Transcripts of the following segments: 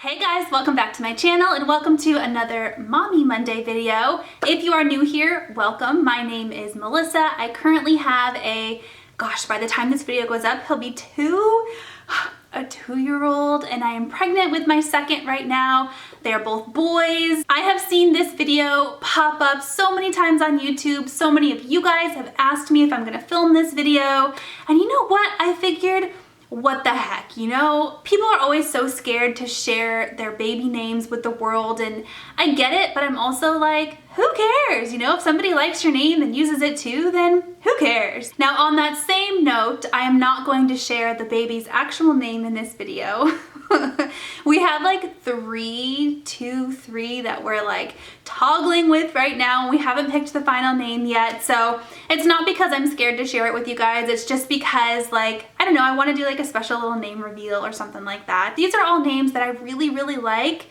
Hey guys, welcome back to my channel and welcome to another Mommy Monday video. If you are new here, welcome. My name is Melissa. I currently have by the time this video goes up, he'll be a two-year-old, and I am pregnant with my second right now. They are both boys. I have seen this video pop up so many times on YouTube. So many of you guys have asked me if I'm gonna film this video. And you know what? I figured, what the heck, you know? People are always so scared to share their baby names with the world, and I get it, but I'm also like, who cares? You know, if somebody likes your name and uses it too, then who cares? Now, on that same note, I am not going to share the baby's actual name in this video. We have like three that we're like toggling with right now. We haven't picked the final name yet, so it's not because I'm scared to share it with you guys. It's just because, like, I don't know, I want to do like a special little name reveal or something like that. These are all names that I really like.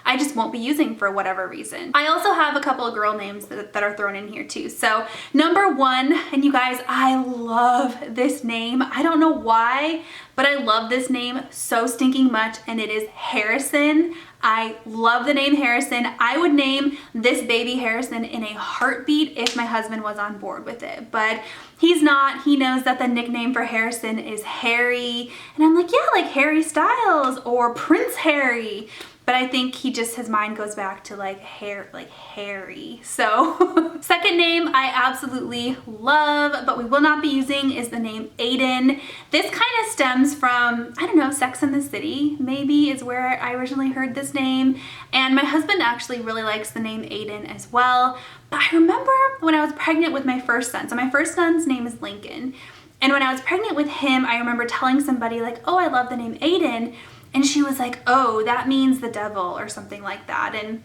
I just won't be using for whatever reason. I also have a couple of girl names that are thrown in here too. So number one, and you guys, I love this name. I don't know why, but I love this name so stinking much, and it is Harrison. I love the name Harrison. I would name this baby Harrison in a heartbeat if my husband was on board with it, but he's not. He knows that the nickname for Harrison is Harry, and I'm like, yeah, like Harry Styles or Prince Harry. But I think his mind goes back to like Harry. So second name I absolutely love, but we will not be using, is the name Aiden. This kind of stems from, I don't know, Sex and the City maybe is where I originally heard this name. And my husband actually really likes the name Aiden as well. But I remember when I was pregnant with my first son. So my first son's name is Lincoln. And when I was pregnant with him, I remember telling somebody like, oh, I love the name Aiden. And she was like, oh, that means the devil or something like that. And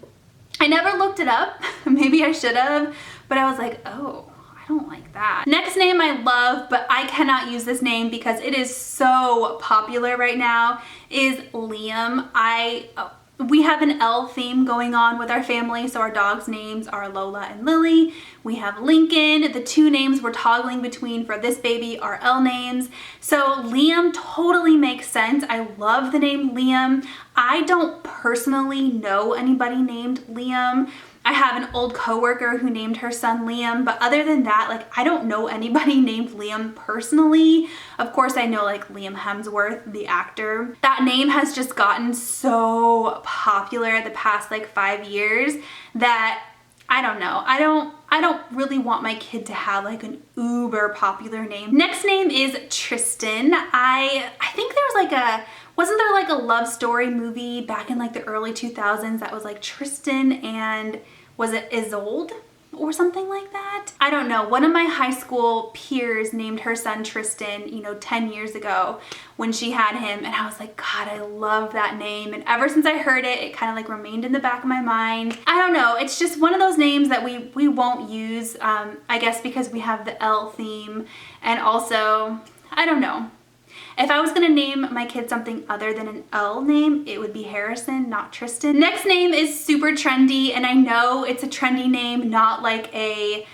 I never looked it up. Maybe I should have, but I was like, oh, I don't like that. Next name I love, but I cannot use this name because it is so popular right now, is Liam. We have an L theme going on with our family, so our dogs' names are Lola and Lily. We have Lincoln. The two names we're toggling between for this baby are L names. So Liam totally makes sense. I love the name Liam. I don't personally know anybody named Liam. I have an old coworker who named her son Liam, but other than that, like, I don't know anybody named Liam personally. Of course, I know like Liam Hemsworth, the actor. That name has just gotten so popular the past like 5 years that I don't know. I don't really want my kid to have like an uber popular name. Next name is Tristan. I think wasn't there like a love story movie back in like the early 2000s that was like Tristan and, was it Isolde or something like that? I don't know. One of my high school peers named her son Tristan, you know, 10 years ago when she had him, and I was like, God, I love that name. And ever since I heard it, it kind of like remained in the back of my mind. I don't know. It's just one of those names that we won't use, I guess because we have the L theme, and also, I don't know. If I was gonna name my kid something other than an L name, it would be Harrison, not Tristan. Next name is super trendy, and I know it's a trendy name, not like a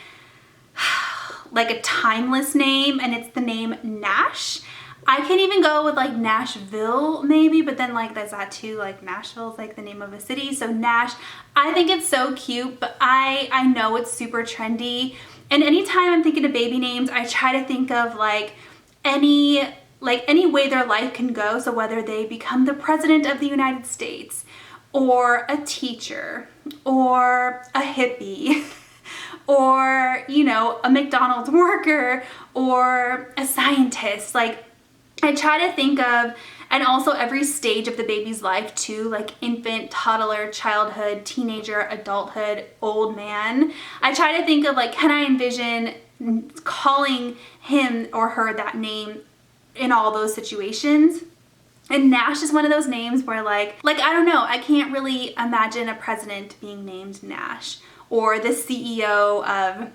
timeless name, and it's the name Nash. I can even go with like Nashville maybe, but then like there's that too, like Nashville's like the name of a city, so Nash. I think it's so cute, but I know it's super trendy, and anytime I'm thinking of baby names, I try to think of like any way their life can go. So whether they become the president of the United States, or a teacher, or a hippie, or, you know, a McDonald's worker, or a scientist. Like, I try to think of, and also every stage of the baby's life too, like infant, toddler, childhood, teenager, adulthood, old man. I try to think of like, can I envision calling him or her that name in all those situations? And Nash is one of those names where like I don't know, I can't really imagine a president being named Nash, or the CEO of,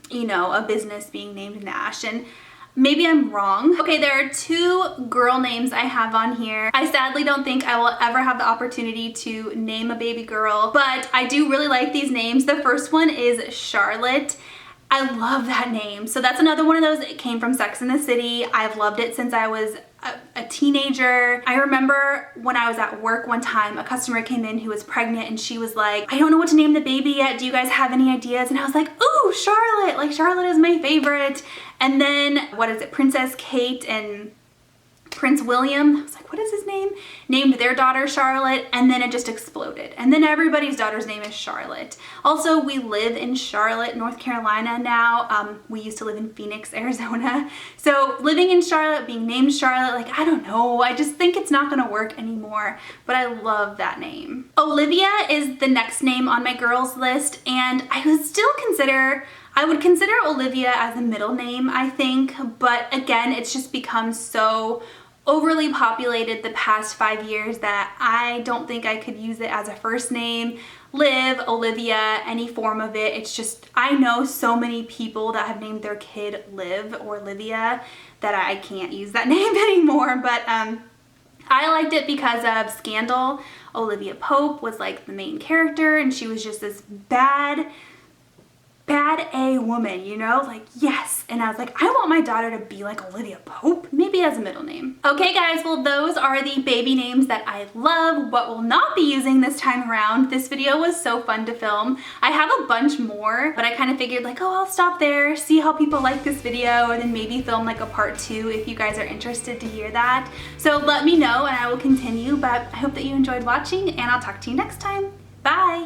you know, a business being named Nash. And maybe I'm wrong. Okay, there are two girl names I have on here. I sadly don't think I will ever have the opportunity to name a baby girl, but I do really like these names. The first one is Charlotte. I love that name. So that's another one of those. It came from Sex and the City. I've loved it since I was a teenager. I remember when I was at work one time, a customer came in who was pregnant and she was like, I don't know what to name the baby yet. Do you guys have any ideas? And I was like, ooh, Charlotte. Like, Charlotte is my favorite. And then, what is it? Princess Kate and Prince William, I was like, what is his name? Named their daughter Charlotte, and then it just exploded. And then everybody's daughter's name is Charlotte. Also, we live in Charlotte, North Carolina now. We used to live in Phoenix, Arizona. So living in Charlotte, being named Charlotte, like, I don't know. I just think it's not gonna work anymore, but I love that name. Olivia is the next name on my girls list, and I would consider Olivia as a middle name, I think, but again, it's just become so overly populated the past 5 years that I don't think I could use it as a first name. Liv, Olivia, any form of it. It's just, I know so many people that have named their kid Liv or Olivia that I can't use that name anymore, but I liked it because of Scandal. Olivia Pope was like the main character, and she was just this bad A woman, you know, like, yes. And I was like, I want my daughter to be like Olivia Pope, maybe as a middle name. Okay guys, well those are the baby names that I love. What we'll not be using this time around. This video was so fun to film. I have a bunch more, but I kind of figured like, oh, I'll stop there, see how people like this video, and then maybe film like a part 2 if you guys are interested to hear that. So let me know and I will continue, but I hope that you enjoyed watching, and I'll talk to you next time. Bye!